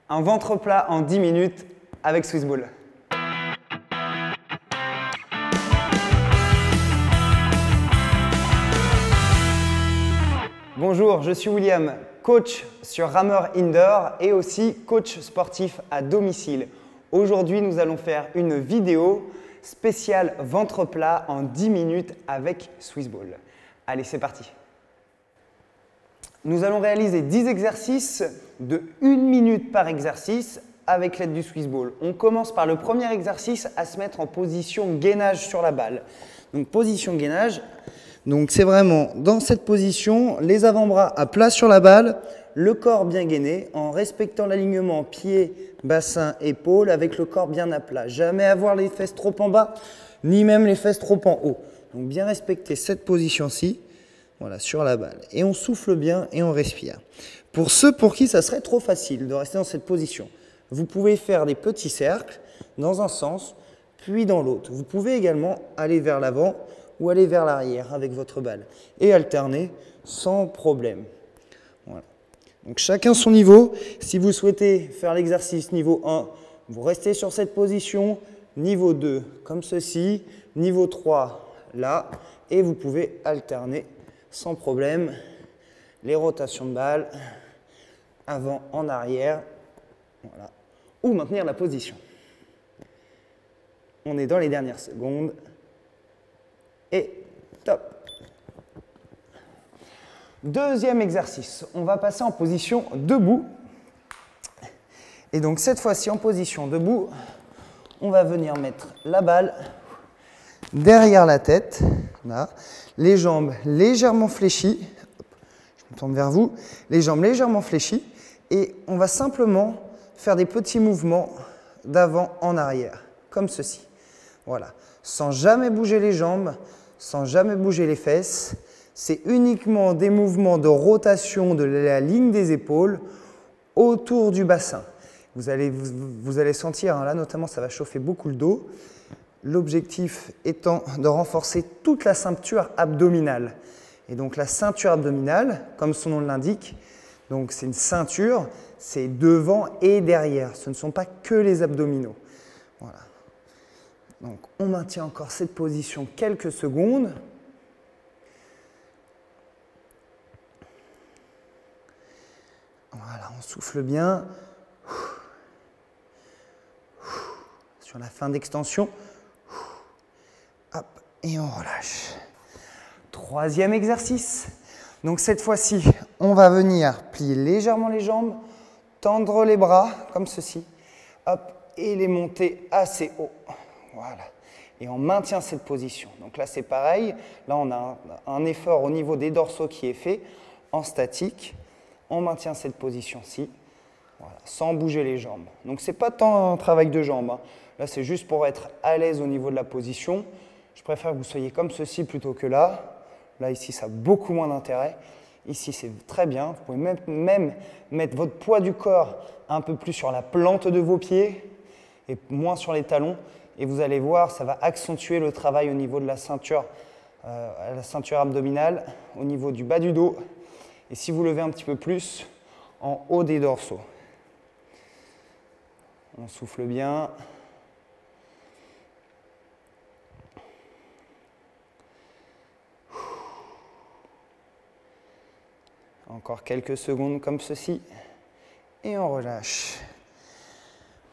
Un ventre plat en 10 minutes avec Swiss Ball. Bonjour, je suis William, coach sur rameur indoor et aussi coach sportif à domicile. Aujourd'hui, nous allons faire une vidéo spéciale ventre plat en 10 minutes avec Swiss Ball. Allez, c'est parti. Nous allons réaliser 10 exercices de 1 minute par exercice avec l'aide du Swiss Ball. On commence par le premier exercice à se mettre en position gainage sur la balle. Donc position gainage, donc c'est vraiment dans cette position, les avant-bras à plat sur la balle, le corps bien gainé en respectant l'alignement pied, bassin, épaule avec le corps bien à plat. Jamais avoir les fesses trop en bas, ni même les fesses trop en haut. Donc bien respecter cette position-ci. Voilà, sur la balle. Et on souffle bien et on respire. Pour ceux pour qui ça serait trop facile de rester dans cette position, vous pouvez faire des petits cercles dans un sens, puis dans l'autre. Vous pouvez également aller vers l'avant ou aller vers l'arrière avec votre balle et alterner sans problème. Voilà. Donc chacun son niveau. Si vous souhaitez faire l'exercice niveau 1, vous restez sur cette position. Niveau 2, comme ceci. Niveau 3, là. Et vous pouvez alterner sans problème, les rotations de balle, avant, en arrière, voilà. Ou maintenir la position. On est dans les dernières secondes. Et top. Deuxième exercice, on va passer en position debout. Et donc cette fois-ci en position debout, on va venir mettre la balle derrière la tête, là. Les jambes légèrement fléchies, je me tourne vers vous, les jambes légèrement fléchies et on va simplement faire des petits mouvements d'avant en arrière, comme ceci. Voilà, sans jamais bouger les jambes, sans jamais bouger les fesses, c'est uniquement des mouvements de rotation de la ligne des épaules autour du bassin. Vous allez sentir, hein, là notamment ça va chauffer beaucoup le dos. L'objectif étant de renforcer toute la ceinture abdominale. Et donc la ceinture abdominale, comme son nom l'indique, donc c'est une ceinture, c'est devant et derrière. Ce ne sont pas que les abdominaux. Voilà. Donc on maintient encore cette position quelques secondes. Voilà, on souffle bien. Sur la fin d'extension. Hop, et on relâche. Troisième exercice. Donc cette fois-ci, on va venir plier légèrement les jambes, tendre les bras comme ceci, hop, et les monter assez haut. Voilà. Et on maintient cette position. Donc là, c'est pareil. Là, on a un effort au niveau des dorsaux qui est fait en statique. On maintient cette position-ci, voilà, sans bouger les jambes. Donc ce n'est pas tant un travail de jambes, hein. Là, c'est juste pour être à l'aise au niveau de la position. Je préfère que vous soyez comme ceci plutôt que là. Là, ici, ça a beaucoup moins d'intérêt. Ici, c'est très bien. Vous pouvez même mettre votre poids du corps un peu plus sur la plante de vos pieds et moins sur les talons. Et vous allez voir, ça va accentuer le travail au niveau de la ceinture abdominale, au niveau du bas du dos. Et si vous levez un petit peu plus, en haut des dorsaux. On souffle bien. Encore quelques secondes comme ceci. Et on relâche.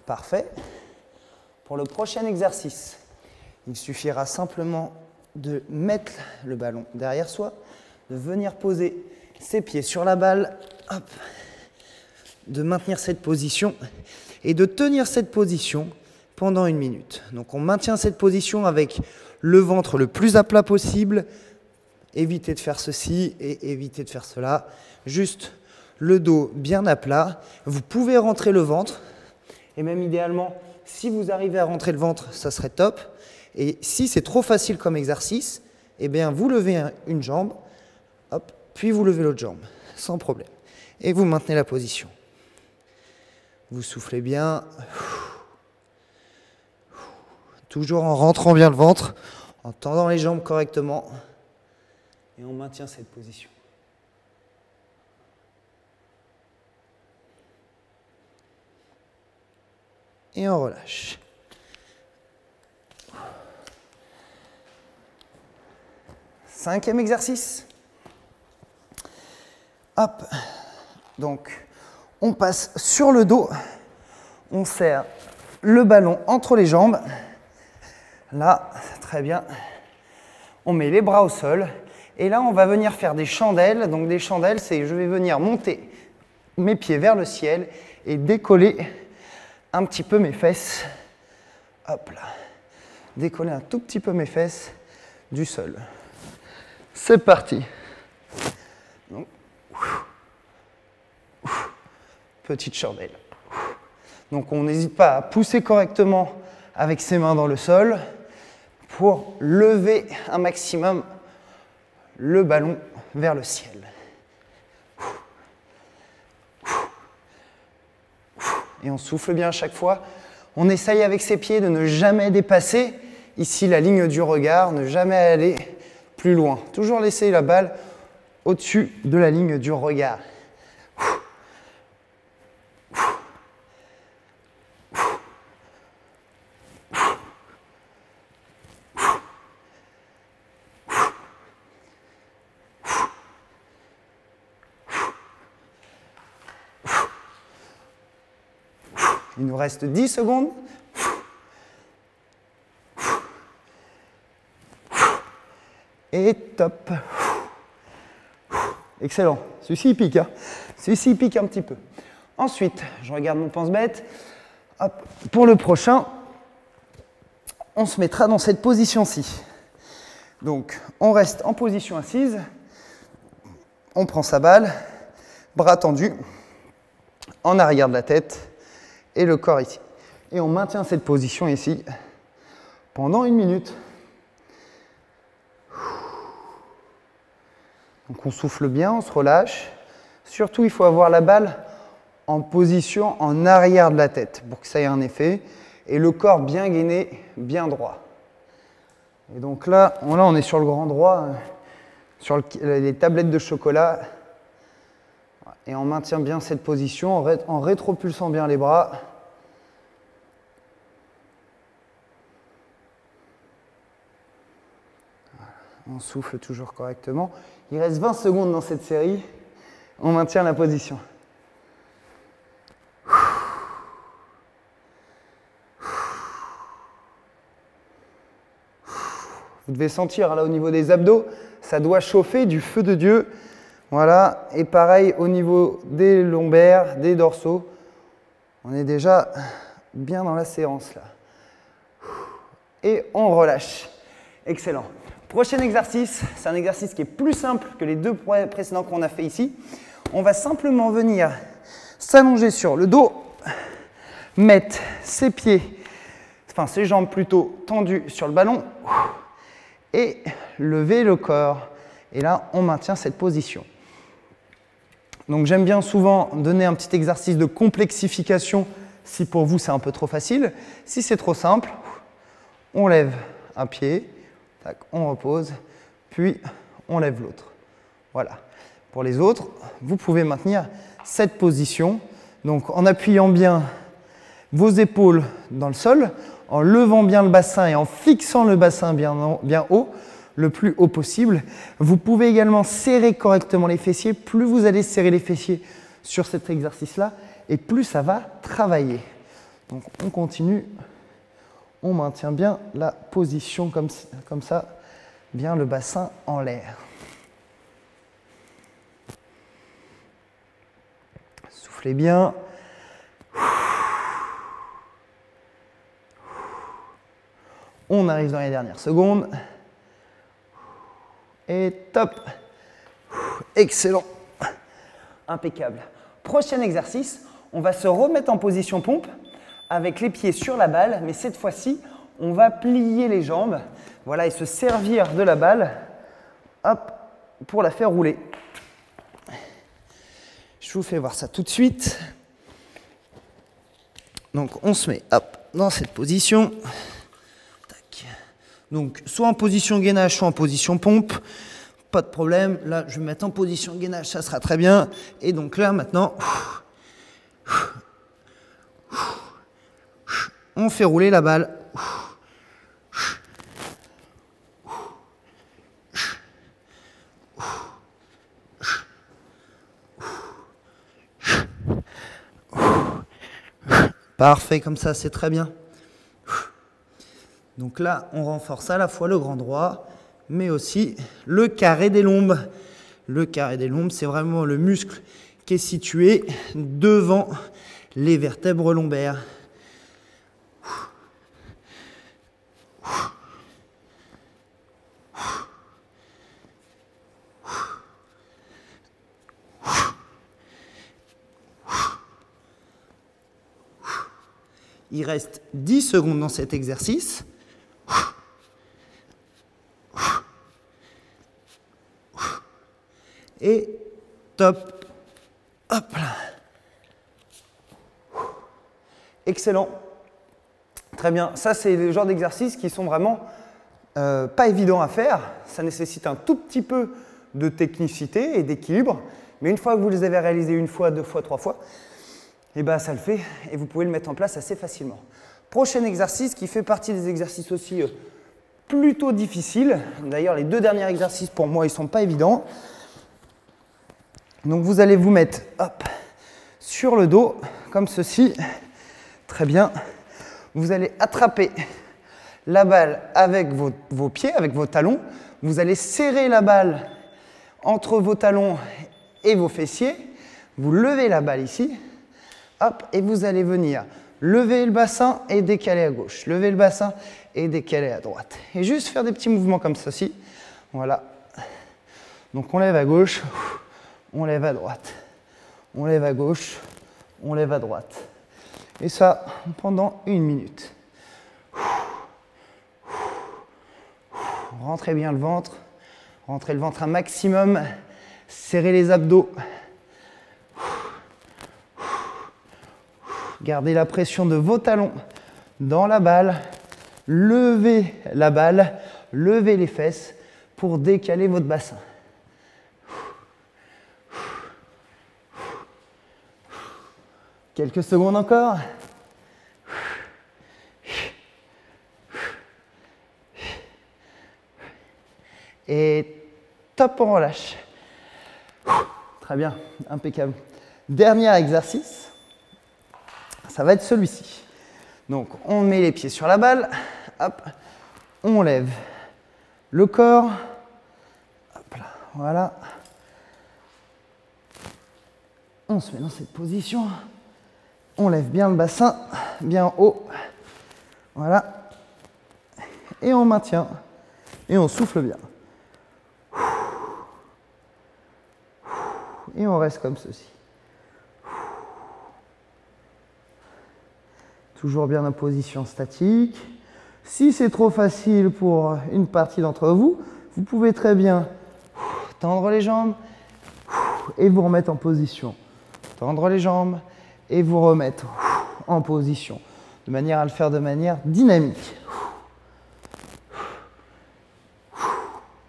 Parfait. Pour le prochain exercice, il suffira simplement de mettre le ballon derrière soi, de venir poser ses pieds sur la balle, hop, de maintenir cette position et de tenir cette position pendant 1 minute. Donc on maintient cette position avec le ventre le plus à plat possible. Évitez de faire ceci et évitez de faire cela. Juste le dos bien à plat. Vous pouvez rentrer le ventre. Et même idéalement, si vous arrivez à rentrer le ventre, ça serait top. Et si c'est trop facile comme exercice, eh bien vous levez une jambe, hop, puis vous levez l'autre jambe, sans problème. Et vous maintenez la position. Vous soufflez bien. Toujours en rentrant bien le ventre, en tendant les jambes correctement. Et on maintient cette position. et on relâche. Cinquième exercice. Hop. Donc, on passe sur le dos. On serre le ballon entre les jambes. Là, très bien. On met les bras au sol. Et là, on va venir faire des chandelles. Donc, des chandelles, c'est je vais venir monter mes pieds vers le ciel et décoller un petit peu mes fesses. Hop là. Décoller un tout petit peu mes fesses du sol. C'est parti. Donc, petite chandelle. Donc, on n'hésite pas à pousser correctement avec ses mains dans le sol pour lever un maximum le ballon vers le ciel. Et on souffle bien à chaque fois. On essaye avec ses pieds de ne jamais dépasser ici la ligne du regard, ne jamais aller plus loin. Toujours laisser la balle au-dessus de la ligne du regard. Il nous reste 10 secondes. Et top. Excellent. Celui-ci, il pique. Hein. Celui-ci, il pique un petit peu. Ensuite, je regarde mon pense-bête. Hop. Pour le prochain, on se mettra dans cette position-ci. Donc, on reste en position assise. On prend sa balle, bras tendus, en arrière de la tête. Et le corps ici. Et on maintient cette position ici pendant 1 minute. Donc on souffle bien, on se relâche. Surtout, il faut avoir la balle en position en arrière de la tête pour que ça ait un effet. Et le corps bien gainé, bien droit. Et donc là, on est sur le grand droit, sur les tablettes de chocolat. Et on maintient bien cette position en rétropulsant bien les bras. On souffle toujours correctement. Il reste 20 secondes dans cette série. On maintient la position. Vous devez sentir là au niveau des abdos, ça doit chauffer du feu de Dieu. Voilà, et pareil au niveau des lombaires, des dorsaux. On est déjà bien dans la séance là. Et on relâche. Excellent. Prochain exercice, c'est un exercice qui est plus simple que les deux précédents qu'on a fait ici. On va simplement venir s'allonger sur le dos, mettre ses pieds, enfin ses jambes plutôt tendues sur le ballon et lever le corps. Et là, on maintient cette position. Donc j'aime bien souvent donner un petit exercice de complexification si pour vous c'est un peu trop facile. Si c'est trop simple, on lève un pied, tac, on repose, puis on lève l'autre. Voilà. Pour les autres, vous pouvez maintenir cette position, donc en appuyant bien vos épaules dans le sol, en levant bien le bassin et en fixant le bassin bien haut, le plus haut possible. Vous pouvez également serrer correctement les fessiers. Plus vous allez serrer les fessiers sur cet exercice-là, et plus ça va travailler. Donc on continue, on maintient bien la position comme ça, bien le bassin en l'air. Soufflez bien. On arrive dans les dernières secondes. Et top. Excellent. Impeccable. Prochain exercice, on va se remettre en position pompe avec les pieds sur la balle, mais cette fois-ci, on va plier les jambes, voilà, et se servir de la balle, hop, pour la faire rouler. Je vous fais voir ça tout de suite. Donc, on se met, hop, dans cette position. Tac. Donc, soit en position gainage, soit en position pompe. Pas de problème. Là, je vais me mettre en position gainage, ça sera très bien. Et donc là, maintenant, on fait rouler la balle. Parfait, comme ça, c'est très bien. Donc là, on renforce à la fois le grand droit, mais aussi le carré des lombes. Le carré des lombes, c'est vraiment le muscle qui est situé devant les vertèbres lombaires. Il reste 10 secondes dans cet exercice. Et top. Hop là. Excellent. Très bien. Ça, c'est le genre d'exercices qui sont vraiment pas évidents à faire. Ça nécessite un tout petit peu de technicité et d'équilibre. Mais une fois que vous les avez réalisés une fois, deux fois, trois fois, et ben ça le fait et vous pouvez le mettre en place assez facilement. Prochain exercice qui fait partie des exercices aussi plutôt difficiles. D'ailleurs, les deux derniers exercices pour moi, ils ne sont pas évidents. Donc vous allez vous mettre hop, sur le dos, comme ceci. Très bien. Vous allez attraper la balle avec vos pieds, avec vos talons. Vous allez serrer la balle entre vos talons et vos fessiers. Vous levez la balle ici. Hop, et vous allez venir lever le bassin et décaler à gauche. Lever le bassin et décaler à droite. Et juste faire des petits mouvements comme ceci. Voilà. Donc on lève à gauche, on lève à droite. On lève à gauche, on lève à droite. Et ça pendant 1 minute. Rentrez bien le ventre. Rentrez le ventre un maximum. Serrez les abdos. Gardez la pression de vos talons dans la balle. Levez la balle, levez les fesses pour décaler votre bassin. Quelques secondes encore. Et top, on relâche. Très bien, impeccable. Dernier exercice. Ça va être celui-ci. Donc, on met les pieds sur la balle. Hop, on lève le corps. Hop là, voilà. On se met dans cette position. On lève bien le bassin, bien haut. Voilà. Et on maintient. Et on souffle bien. Et on reste comme ceci. Toujours bien en position statique. Si c'est trop facile pour une partie d'entre vous, vous pouvez très bien tendre les jambes et vous remettre en position. Tendre les jambes et vous remettre en position, de manière à le faire de manière dynamique.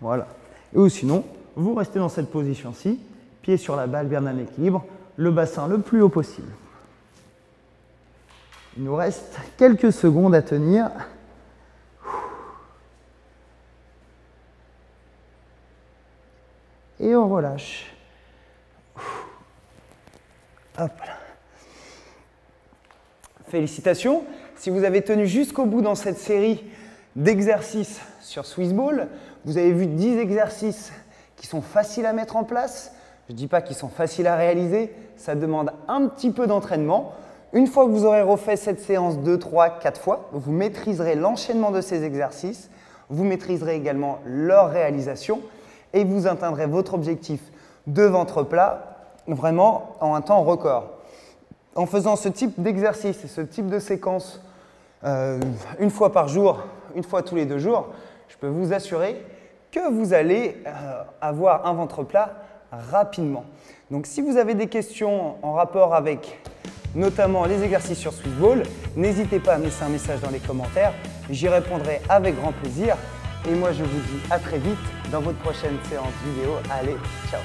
Voilà. Ou sinon, vous restez dans cette position-ci, pieds sur la balle, bien en équilibre, le bassin le plus haut possible. Il nous reste quelques secondes à tenir. Et on relâche. Hop là. Félicitations. Si vous avez tenu jusqu'au bout dans cette série d'exercices sur Swiss Ball, vous avez vu 10 exercices qui sont faciles à mettre en place. Je ne dis pas qu'ils sont faciles à réaliser, ça demande un petit peu d'entraînement. Une fois que vous aurez refait cette séance 2, 3, 4 fois, vous maîtriserez l'enchaînement de ces exercices, vous maîtriserez également leur réalisation et vous atteindrez votre objectif de ventre plat vraiment en un temps record. En faisant ce type d'exercice et ce type de séquence une fois par jour, une fois tous les 2 jours, je peux vous assurer que vous allez avoir un ventre plat rapidement. Donc si vous avez des questions en rapport avec notamment les exercices sur Swiss Ball, n'hésitez pas à me laisser un message dans les commentaires, j'y répondrai avec grand plaisir. Et moi je vous dis à très vite dans votre prochaine séance vidéo. Allez, ciao!